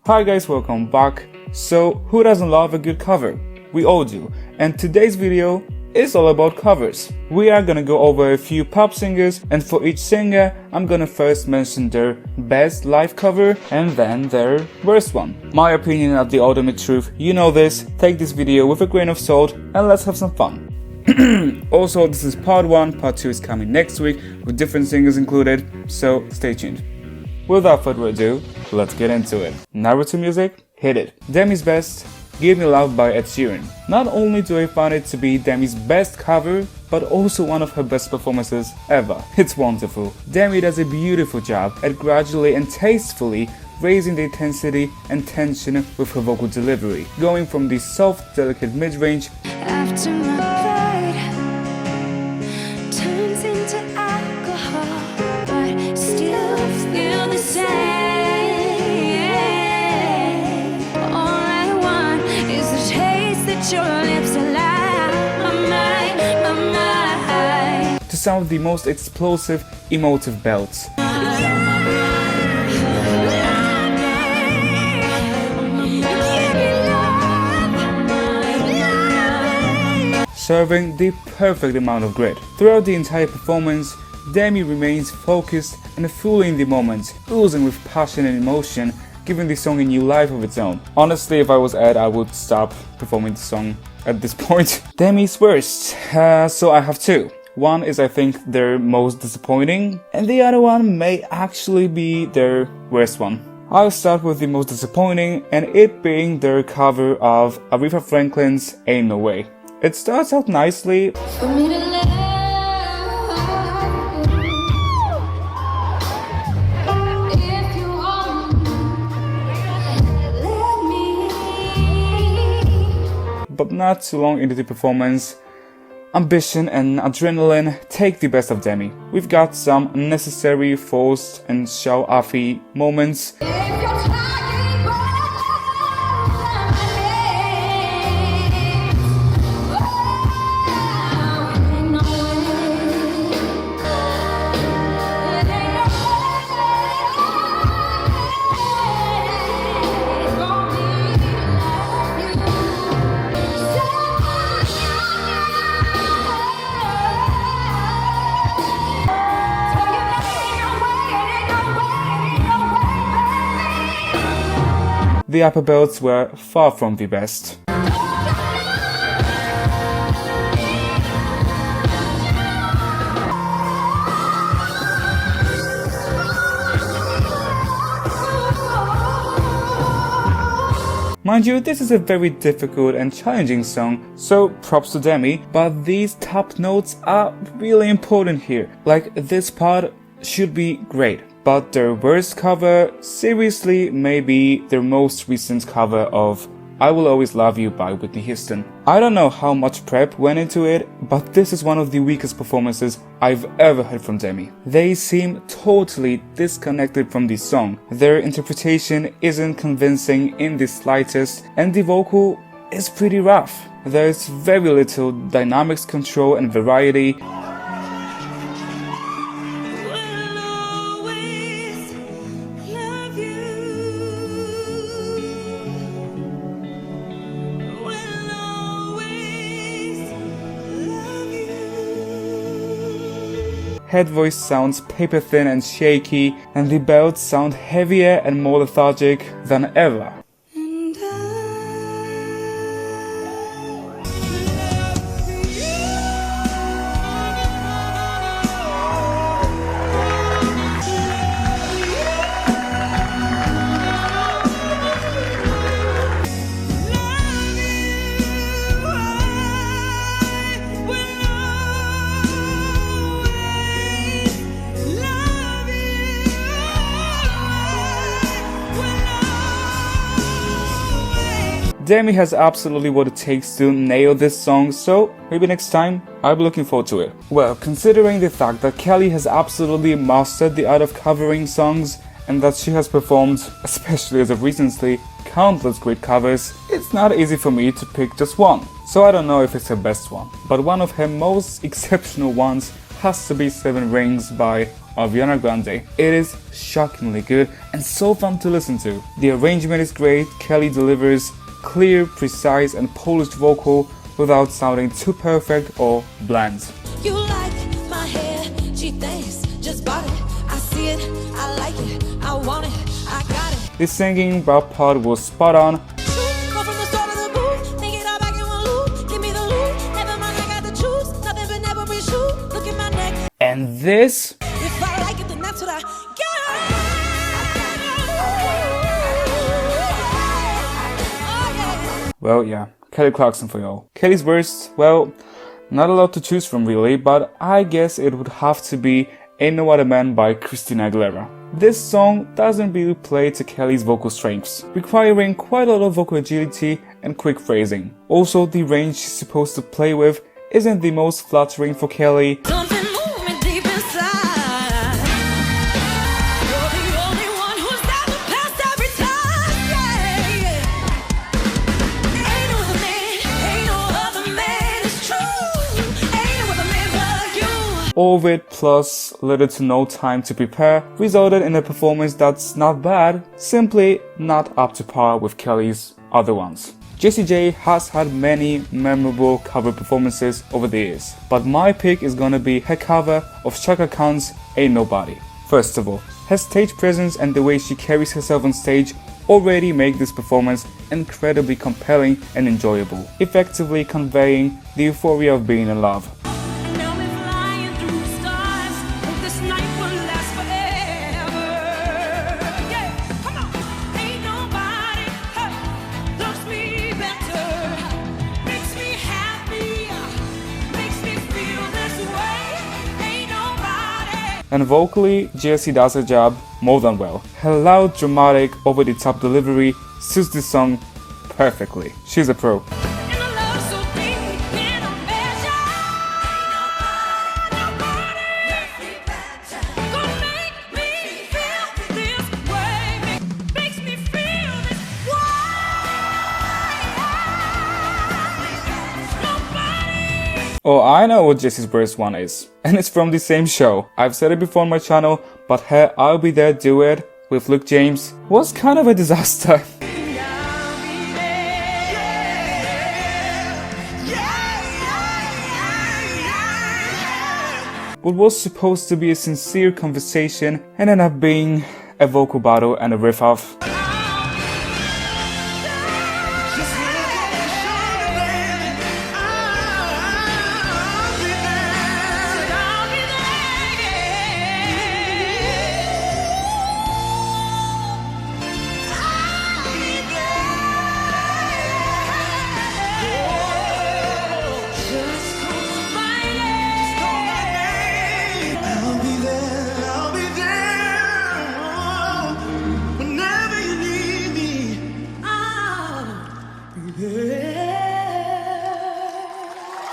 Hi guys, welcome back. So, who doesn't love a good cover? We all do. And today's video is all about covers. We are gonna go over a few pop singers, and for each singer, I'm gonna first mention their best live cover and then their worst one. My opinion of the ultimate truth, you know this. Take this video with a grain of salt and let's have some fun. Also, this is part 1, part 2 is coming next week with different singers included, so stay tuned. Without further ado, let's get into it. Naruto music, hit it. Demi's best, Give Me Love by Ed Sheeran. Not only do I find it to be Demi's best cover, but also one of her best performances ever. It's wonderful. Demi does a beautiful job at gradually and tastefully raising the intensity and tension with her vocal delivery, going from the soft, delicate mid-range after my blood turns into alcohol, but still the same. All I want is the taste that your lips allow. My mind, to some of the most explosive, emotive belts. Serving the perfect amount of grit. Throughout the entire performance, Demi remains focused and fully in the moment, oozing with passion and emotion, giving the song a new life of its own. Honestly, if I was Ed, I would stop performing the song at this point. Demi's worst. So I have two. One is, I think, their most disappointing, and the other one may actually be their worst one. I'll start with the most disappointing, and it being their cover of Aretha Franklin's Ain't No Way. It starts out nicely, for me to love if you want, let me. but not too long into the performance, ambition and adrenaline take the best of Demi. We've got some unnecessary, forced and show-offy moments, the upper belts were far from the best. Mind you, this is a very difficult and challenging song, so props to Demi, but these top notes are really important here. Like, this part should be great. But their worst cover, seriously, may be their most recent cover of I Will Always Love You by Whitney Houston. I don't know how much prep went into it, but this is one of the weakest performances I've ever heard from Demi. They seem totally disconnected from the song. Their interpretation isn't convincing in the slightest, and the vocal is pretty rough. There's very little dynamics control and variety. Head voice sounds paper thin and shaky, and the belts sound heavier and more lethargic than ever. Demi has absolutely what it takes to nail this song, so maybe next time I'll be looking forward to it. Well, considering the fact that Kelly has absolutely mastered the art of covering songs and that she has performed, especially as of recently, countless great covers, it's not easy for me to pick just one. So I don't know if it's her best one, but one of her most exceptional ones has to be 7 Rings by Ariana Grande. It is shockingly good and so fun to listen to. The arrangement is great, Kelly delivers clear, precise and polished vocal without sounding too perfect or bland. You like my hair, she thinks, just bought it. I see it, I like it, I want it, I got it. The singing rap part was spot on. Go from the start of the booth, make it all back in one loop. Give me the loot, never mind, I got the juice. Nothing but never reshoot. Look at my neck. And this, If I like it, then that's what I got. well yeah, Kelly Clarkson for y'all. Kelly's verse, well, not a lot to choose from really, but I guess it would have to be Ain't No Other Man by Christina Aguilera. This song doesn't really play to Kelly's vocal strengths, requiring quite a lot of vocal agility and quick phrasing. Also, the range she's supposed to play with isn't the most flattering for Kelly. Something moving deep inside. You're the only one who's ever passed every time. Yeah. Ain't no other man, it's true. Ain't no other man but you. All of it plus little to no time to prepare resulted in a performance that's not bad, simply not up to par with Kelly's other ones. Jessie J has had many memorable cover performances over the years, but my pick is gonna be her cover of Chaka Khan's Ain't Nobody. First of all, her stage presence and the way she carries herself on stage already make this performance incredibly compelling and enjoyable, effectively conveying the euphoria of being in love. Now we're flying through stars. Hope this night will last forever. Yeah, come on. Ain't nobody loves me better. Makes me happy. Makes me feel this way. Ain't nobody. And vocally, Jessie does her job more than well. Her loud, dramatic, over-the-top delivery suits this song perfectly. She's a pro. And a love so deep we cannot measure. Nobody gonna make me feel this way. Makes me feel this way. Nobody. Oh, I know what Jessie's verse one is, and it's from the same show. I've said it before on my channel, but her I'll Be There Duet with Luke James was kind of a disaster. What was supposed to be a sincere conversation ended up being a vocal battle and a riff off.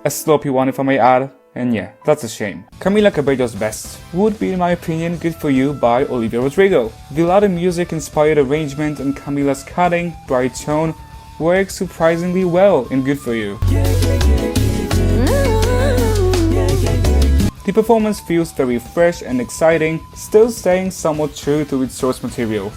A sloppy one if I may add, and yeah, that's a shame. Camila Cabello's Best would be in my opinion Good For You by Olivia Rodrigo. The Latin music inspired arrangement and Camila's cutting, bright tone works surprisingly well in Good For You. The performance feels very fresh and exciting, still staying somewhat true to its source material.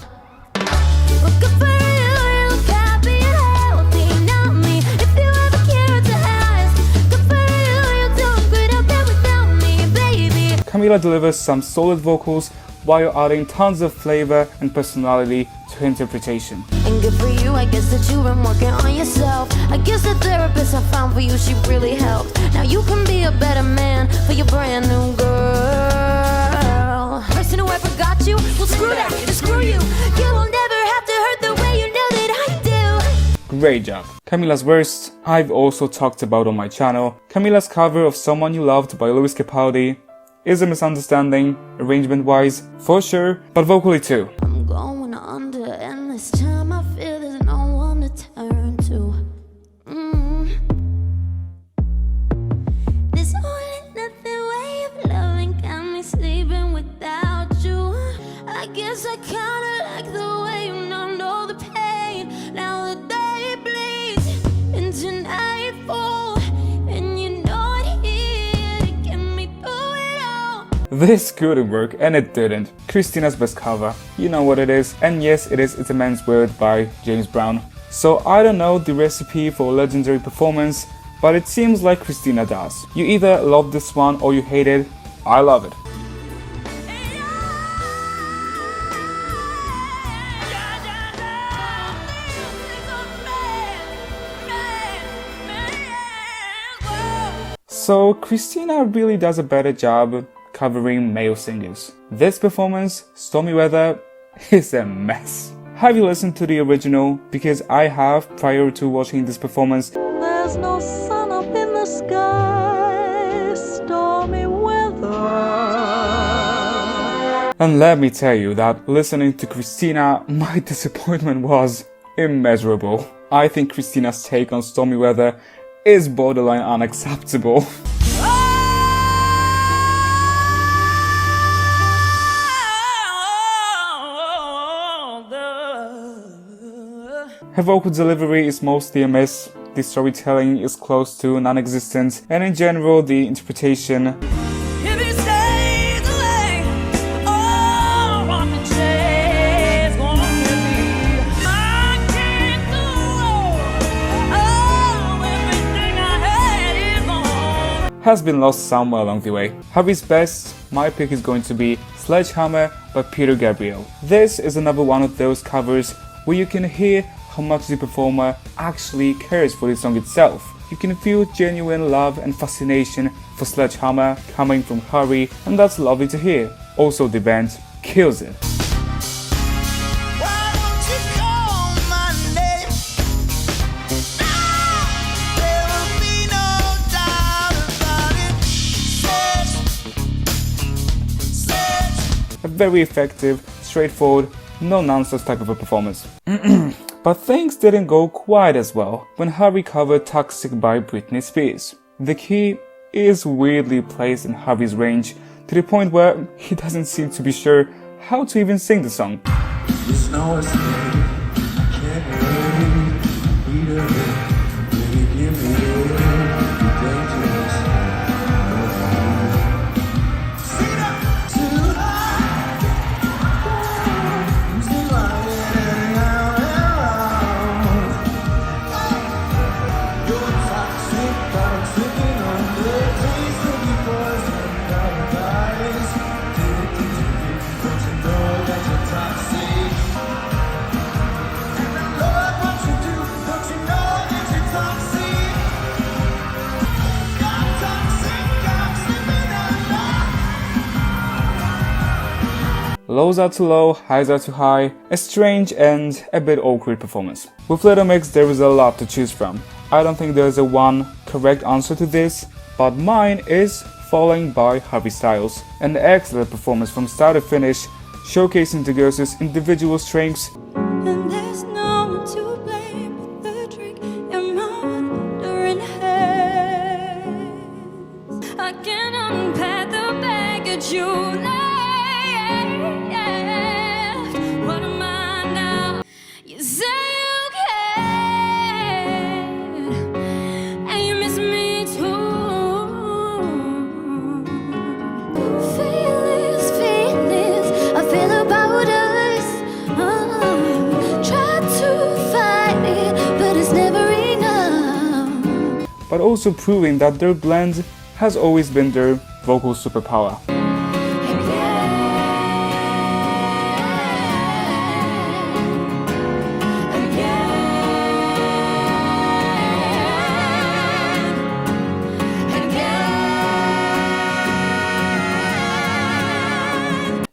Camila delivers some solid vocals while adding tons of flavor and personality to her interpretation. And good for you, I guess that you've been working on yourself. I guess the therapist I found for you, she really helped. Now you can be a better man for your brand new girl. Person who ever got you, well screw that, and screw you. You will never have to hurt the way you know that I do. Great job. Camila's verse, I've also talked about on my channel. Camila's cover of Someone You Loved by Lewis Capaldi is a misunderstanding, arrangement-wise, for sure, but vocally too. I'm going under, and this time I feel there's no one to turn to. This whole nothing way of loving got me sleeping without you. I guess I kinda like the way you numbed all the pain. Now the day bleeds into nightfall, and you know it here to get me through it This couldn't work, and it didn't. Christina's best cover. You know what it is, and yes, it is It's a Man's World by James Brown. So I don't know the recipe for a legendary performance, but it seems like Christina does. You either love this one or you hate it. I love it. So Christina really does a better job covering male singers. This performance, Stormy Weather, is a mess. Have you listened to the original? Because I have prior to watching this performance. There's no sun up in the sky, stormy weather. And let me tell you that listening to Christina, my disappointment was immeasurable. I think Christina's take on Stormy Weather is borderline unacceptable. Her vocal delivery is mostly a miss, the storytelling is close to non-existent, and in general the interpretation If he stays away, oh, rockin' chair's gonna be. I can't go on. Oh, everything I had is gone. has been lost somewhere along the way. Harry's best, my pick is going to be Sledgehammer by Peter Gabriel. This is another one of those covers where you can hear how much the performer actually cares for the song itself. You can feel genuine love and fascination for Sledgehammer coming from Harry, and that's lovely to hear. Also, the band kills it. Why don't you call my name? There will be no doubt about it. A very effective, straightforward, no-nonsense type of a performance. But things didn't go quite as well when Harry covered Toxic by Britney Spears. The key is weirdly placed in Harry's range to the point where he doesn't seem to be sure how to even sing the song. Lows are too low, highs are too high, a strange and a bit awkward performance. With Little Mix there is a lot to choose from. I don't think there's a one correct answer to this, but mine is Falling by Harry Styles. An excellent performance from start to finish, showcasing the girls' individual strengths. And there's no one to blame but the trick in my wandering head. I can't unpack the baggage you left. What am I now? You say you care, and you miss me too. Feelings, I feel about us. Try to fight it, but it's never enough. But also proving that their blend has always been their vocal superpower.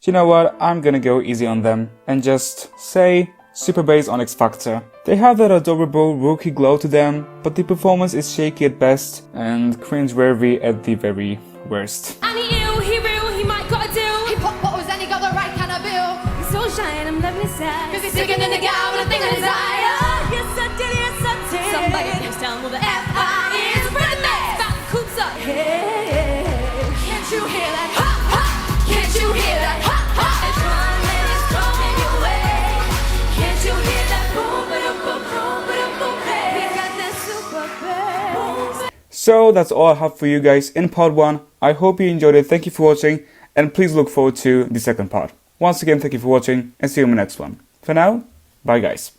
You know what, I'm gonna go easy on them and just say super bass on X Factor. They have that adorable rookie glow to them, but the performance is shaky at best and cringeworthy at the very worst. And he ill, he real, he might got a deal. He pop bottles and he got the right kind of bill. He's so shine, I'm loving his side. Cause he's sticking in the guy with a thing on his eye. Yes I did, yes I did. Somebody names down with the F-I is Britney. Fat coops up. Hey, can't you hear that? Ha, ha. Can't you hear that? Ha, ha. It's running, it's coming your way. Can't you hear that? Boom, ba-dum, boom, boom, ba-dum, boom, hey. He got that super bass. So that's all I have for you guys in part 1. I hope you enjoyed it, thank you for watching, and please look forward to the second part. Once again, thank you for watching and see you in the next one. For now, bye guys.